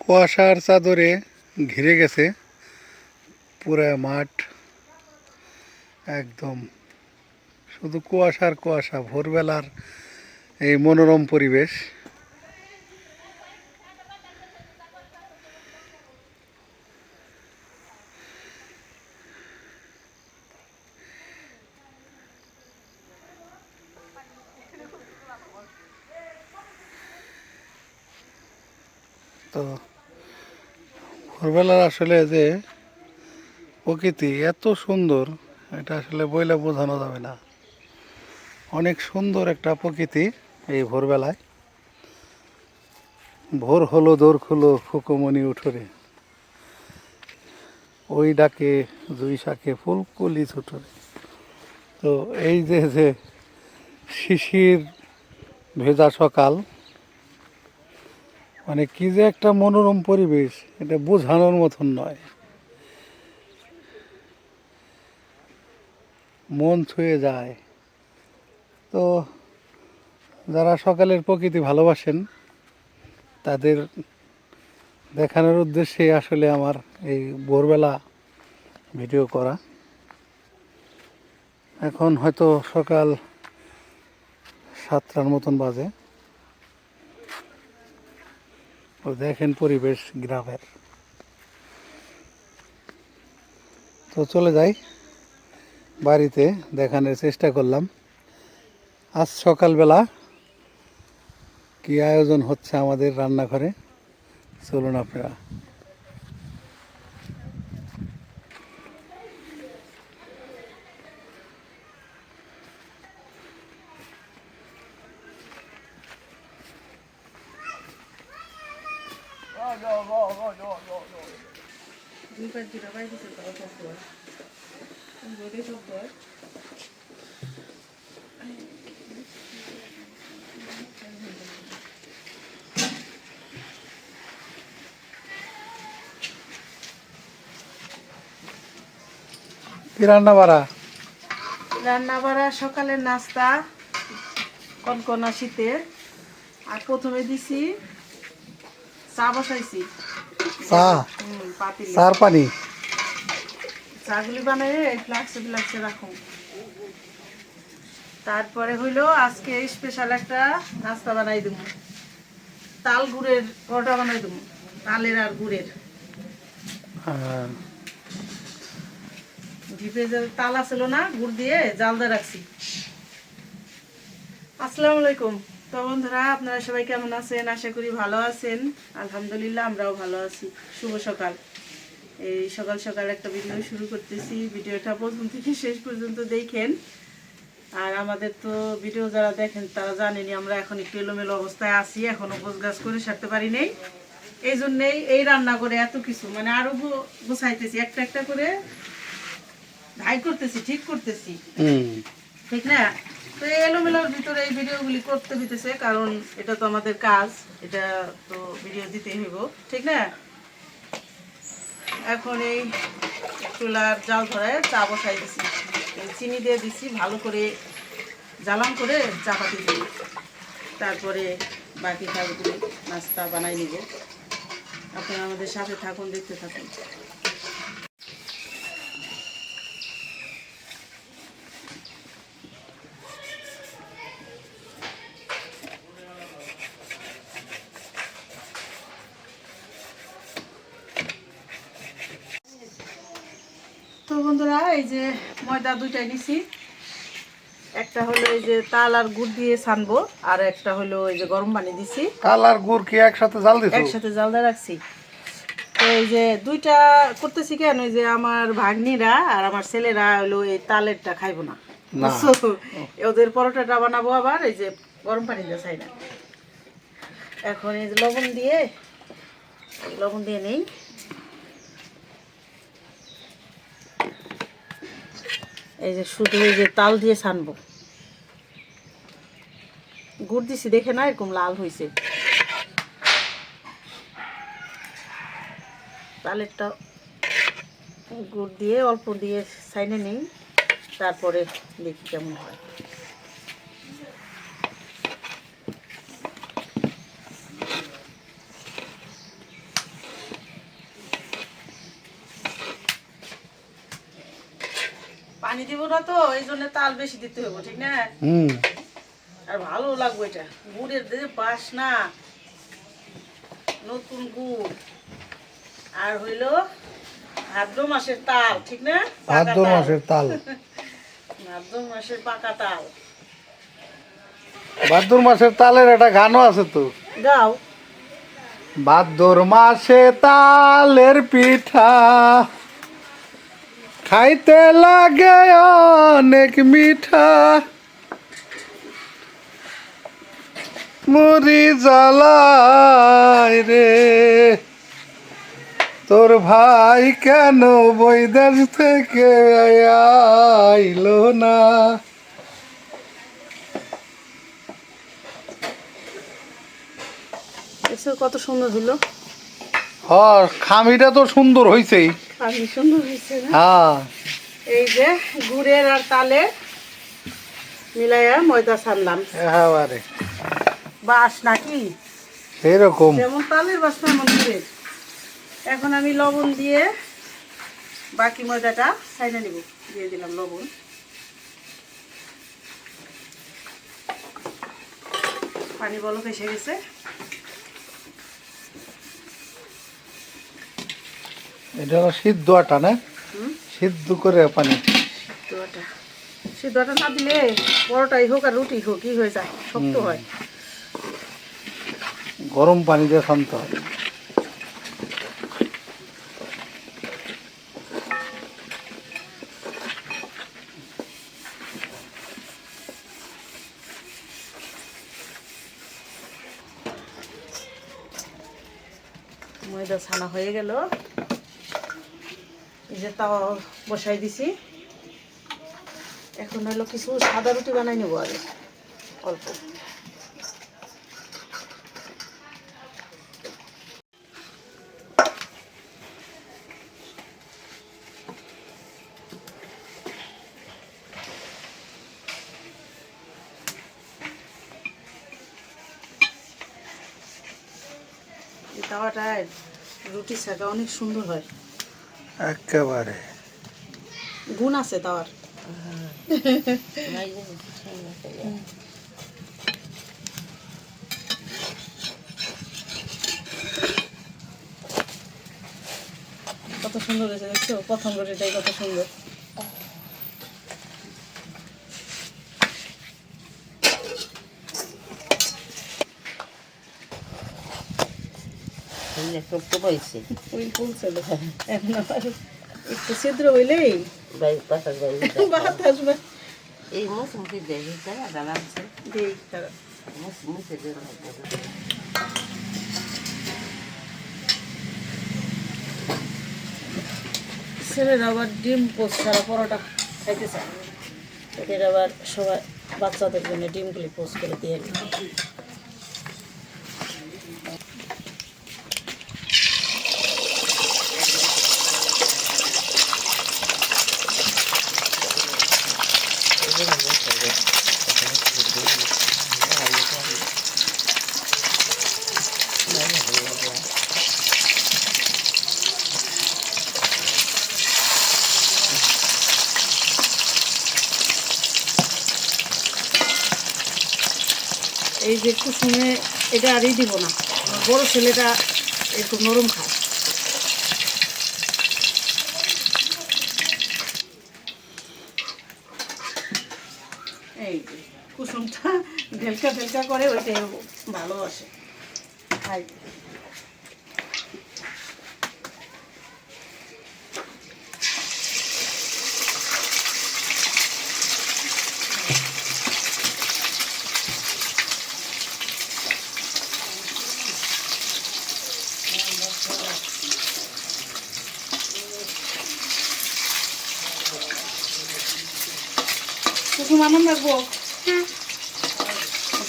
কুয়াশার চাদরে ঘিরে গেছে পুরো মাঠ। একদম শুধু কুয়াশার কুয়াশা, ভোরবেলার এই মনোরম পরিবেশ। তো ভোরবেলার আসলে যে প্রকৃতি এত সুন্দর, এটা আসলে বইলে বোঝানো যাবে না। অনেক সুন্দর একটা প্রকৃতি এই ভোরবেলায়। ভোর হলো দোর খুলো ফুকুমনি উঠোরে, ওই ডাকে জুই শাকে ফুলকুলি ছুটরে। তো এই যে যে শিশির ভেজা সকাল, মানে কি যে একটা মনোরম পরিবেশ, এটা বোঝানোর মতন নয়। মন ছুঁয়ে যায়। তো যারা সকালের প্রকৃতি ভালোবাসেন তাদের দেখানোর উদ্দেশ্যে আসলে আমার এই ভোরবেলা ভিডিও করা। এখন হয়তো সকাল 7টার মতন বাজে। তো দেখেন পরিবেশ গ্রামের। তো চলে যাই বাড়িতে, দেখানোর চেষ্টা করলাম আজ সকালবেলা কি আয়োজন হচ্ছে আমাদের রান্নাঘরে। চলুন আপনারা। কি রান্না বাড়া? রান্না বাড়া সকালের নাস্তা কনকনা শীতে। আর প্রথমে দিছি চা বসাইছি। চা? পাতিলে চার পানি? চাগুলি বানাই এই ফ্লাক্সে ফ্লাক্সে রাখুন। তারপরে হইলো আজকে স্পেশাল একটা নাস্তা বানাই দেবো, তাল গুড়ের পরোটা বানাই দেবো, তালের আর গুড়ের। হ্যাঁ। ডিপে যে তাল আছিল না, গুড় দিয়ে জাল দিয়ে রাখছি। আসসালামু আলাইকুম। তো বন্ধুরা, আপনারা সবাই কেমন আছেন? আশা করি ভালো আছেন। আলহামদুলিল্লাহ আমরাও ভালো আছি। শুভ সকাল। এই সকাল সকাল একটা ভিডিও শুরু করতেছি। ভিডিওটা প্রথম থেকে শেষ পর্যন্ত দেখেন। আর আমাদের তো ভিডিও যারা দেখেন তারা জানেনি আমরা এখন একটু এলোমেলো অবস্থায় আছি, এখনো গোছগাছ করে সারতে পারি নাই। এই জন্যেই এই রান্না করে এত কিছু মানে আরো গোছাইতেছি, একটা একটা করে ঢাই করতেছি, ঠিক করতেছি, ঠিক না? তো এই এলোমেলোর ভিতরে এই ভিডিওগুলি করতে হইতেছে, কারণ এটা তো আমাদের কাজ, এটা তো ভিডিও দিতেই হইব, ঠিক না? এখন এই চুলার জাল ধরায় চা বসাই দিছি, চিনি দিয়ে দিছি, ভালো করে জ্বালান করে চা পাতি দিই। তারপরে বাকি কাজগুলি নাস্তা বানাই নিব। আপনারা আমাদের সাথে থাকুন, দেখতে থাকুন। তো বন্ধুরা, এই যে ময়দা দুইটাই নিছি। একটা হলো এই যে তাল আর গুড় দিয়ে ছানবো, আর একটা হলো এই যে গরম পানি দিছি। তাল আর গুড় কি একসাথে জাল দিছো? একসাথে জাল দিয়ে রাখছি। তো এই যে দুইটা করতেছি কেন, এই যে আমার ভাগ্নিরা আর আমার ছেলেরা হলো এই তালেরটা খাইবো না, বুঝছো? ওদের পরোটাটা বানাবো আবার এই যে গরম পানি দিয়ে চাই না। এখন এই যে লবণ দিয়ে নেই। এই যে শুধু এই যে তাল দিয়ে ছানবো। গুড় দিছি দেখে না এরকম লাল হয়েছে। তালেরটা গুড় দিয়ে অল্প দিয়ে ছাইনে নেই, তারপরে দেখি কেমন হয়। পানি দিব না তো এই জন্য তাল বেশি দিতে হবে, ঠিক না? হুম। আর ভালো লাগবে এটা, গুড়ের যে বাসনা, নতুন গুড়, আর হইলো ভাদ্র মাসের তাল, ঠিক না? পাকা ভাদ্র তাল। মাসের তাল। ভাদ্র মাসের পাকা তাল। ভাদ্র মাসের তালের একটা গানও আছে তো। গাও। ভাদ্র মাসে তালের পিঠা খাইতে লাগে অনেক মিঠা, মুড়ি জ্বালায় রে তোর ভাই কেন বৈদেশ থেকে আইলো না। দেখছো কত সুন্দর হলো? খামিটা তো সুন্দর হইছেই। পানি সুন্দর হয়েছে না? হ্যাঁ। এই যে গুড়ের আর তালের মিলাইয়া ময়দা ছাড়লাম। একেবারে বাস নাকি সেরকম। যেমন তালের বাস তেমন গুড়ের। এখন আমি লবণ দিয়ে বাকি ময়দাটা ছাইড়া নিব। দিয়ে দিলাম লবণ। পানি বলক এসে গেছে। এটা হলো সিদ্ধ আটা না? সিদ্ধ করে পানি। সিদ্ধটা না দিলে পরোটাই হোক আর রুটি হোক কি হয়ে যায়, শক্ত হয়। গরম পানি দিয়ে শান্ত হয়। ময়দা ছানা হয়ে গেল। এই যে তাওয়া বসাই দিছি। এখন হলো কিছু সাদা রুটি বানাই নেবো আগে অল্প। এই তাওয়াটায় রুটি ছাকা অনেক সুন্দর হয়। একেবারে গুণ আছে তাওয়ার। কত সুন্দর হয়েছে দেখছো? প্রথম রুটিটাই কত সুন্দর। ওই ফুলছে তো। এখন আবার একটু ছিদ্র হইলেই ভাত আসবে। এই মুসমুখী দেখি আরামসে দিই তারা। মুসমুখে ছেলেরা আবার ডিম পোস্ট ছাড়া পরোটা খাইতে চায়। এদের আবার সবাই বাচ্চাদের জন্য ডিমগুলি পোস্ট করে দিয়ে দিই। এই যে কুসুমে এটা আরই দিব না, আমার বড় ছেলেটা একটু নরম খায়। এই যে কুসুমটা ঢেলকা ঢেলকা করে ওইটাই ভালোবাসে খাই। কুসুম আনন্দ রাখবো,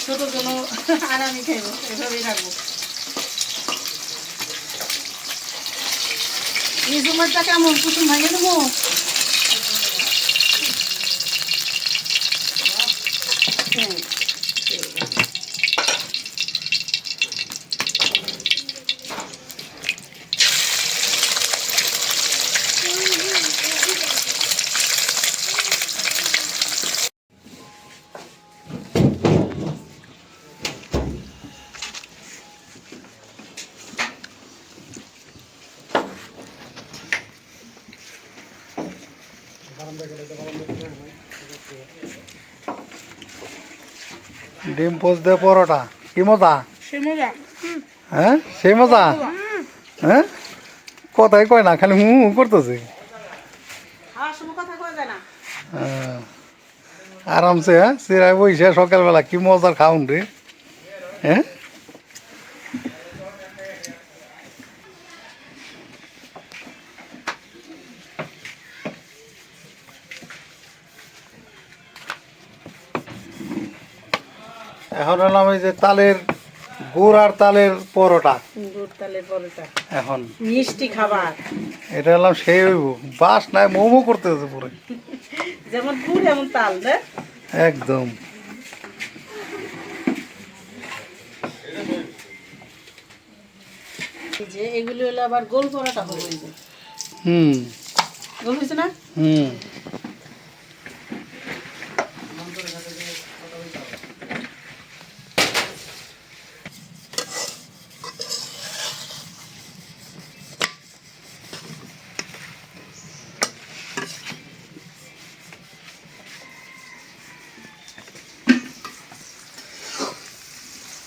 ছোট জন্য আর আমি খাইব, এভাবেই রাখবো। এই সময়টা কেমন কুসুম ভাঙে দেবো? ডিম পোস্ট দিয়ে পরোটা কি মজা, সে মজা। হ্যাঁ সেই মজা, হ্যাঁ কথাই কয় না, খালি হু হু করতেছে। খাওয়ার সময় কথা কওয়া যায় না। আরামসে হ্যাঁ চিরায় বইসে সকালবেলা কি মজার খাউন রে, হ্যাঁ এখন হলাম এই যে তালের গুড় আর তালের পরোটা। গুড় তালের পরোটা এখন মিষ্টি খাবার, এটা হলাম সেই হইব, বাস নাই মোমো করতেছে পুরো যেমন গুড় এমন তাল না। একদম। এই যে এগুলো হলো আবার গোল পরোটা হবে। এই যে হুম গোল হয়েছে না? হুম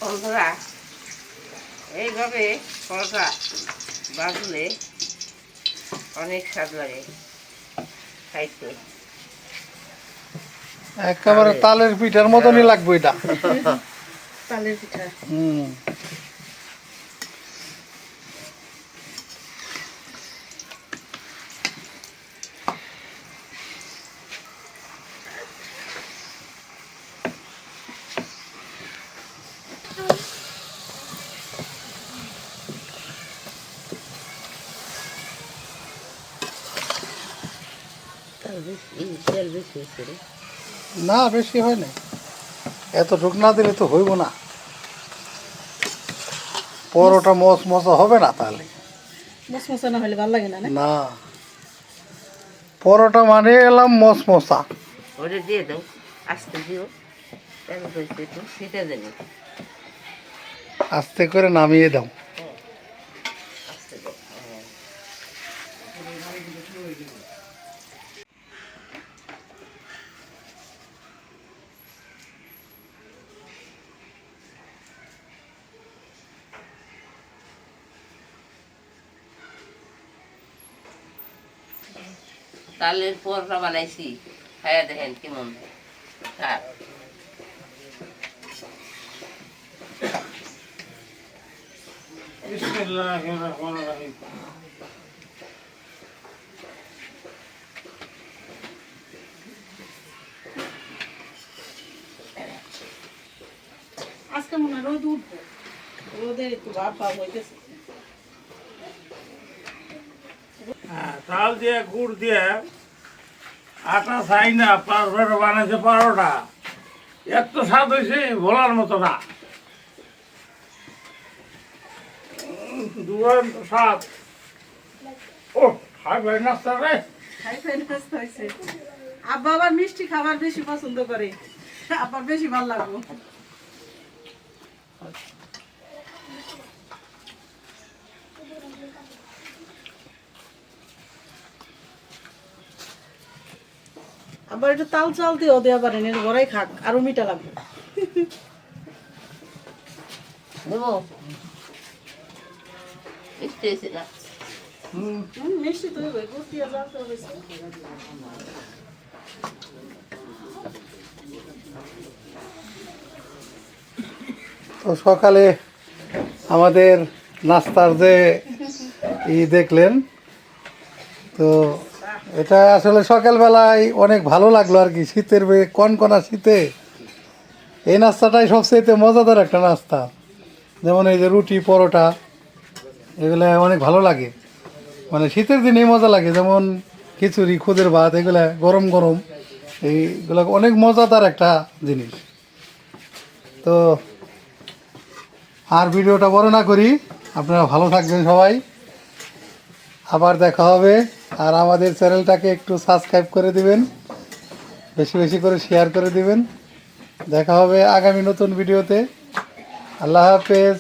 বন্ধুরা এইভাবে পরোটা বাজলে অনেক স্বাদ লাগে খাইতে। একেবারে তালের পিঠার মতনই লাগবে এটা। তালের পিঠা। হুম তেল বেশি হয়েছে রে। না বেশি হয় না, এত ঢুক না দিলে তো হইব না, পরোটা মচ মচা হবে না তাহলে। মশমশা না হলে ভালো লাগে না। না পরোটা মানে এলাম মচমচা। ওটা দিয়ে দাও, আস্তে দিও, তেল বেশি একটু ছিটে দেবে। আস্তে করে নামিয়ে দাও। আস্তে দাও, হ্যাঁ। তালের পরোটা বানাইছি, খাইয়া দেখেন কেমন স্বাদ। আজকে মনে হয় রোদ উঠবে, রোদে একটু ভাব ভাব হইতেছে। চাল দিয়ে গুড় দিয়ে আটা চাই না পারফেক্ট বানাইছে পরোটা, এত স্বাদ হয়েছে বলার মতো না, দুরন্ত স্বাদ। ও খাই ভাই নাস্তা রে। খাই খাই নাস্তা হয়েছে। আব্বা আবার মিষ্টি খাবার বেশি পছন্দ করে, আবার বেশি ভালো লাগবে। আবার একটু তাল চাল দিয়েও দেওয়া পারেন, এর ঘরেই খাক, আরো মিঠা লাগবে। দেবো মিষ্টি হয়েছে না? মিষ্টি তো হইবে, গুড় দিয়ে জাল তো হয়েছে। তো সকালে আমাদের নাস্তার যে দেখলেন, তো এটা আসলে সকালবেলায় অনেক ভালো লাগলো আর কি, শীতের কনকনা শীতে এই নাস্তাটাই সবচেয়ে মজাদার একটা নাস্তা। যেমন এই যে রুটি পরোটা এগুলো অনেক ভালো লাগে, মানে শীতের দিনেই মজা লাগে। যেমন খিচুড়ি খুদের ভাত এগুলা গরম গরম, এইগুলো অনেক মজাদার একটা জিনিস। তো আর ভিডিওটা বড় না করি, আপনারা ভালো থাকবেন সবাই, আবার দেখা হবে। আর আমাদের চ্যানেলটাকে একটু সাবস্ক্রাইব করে দিবেন, বেশি বেশি করে শেয়ার করে দিবেন। দেখা হবে আগামী নতুন ভিডিওতে। আল্লাহ হাফেজ।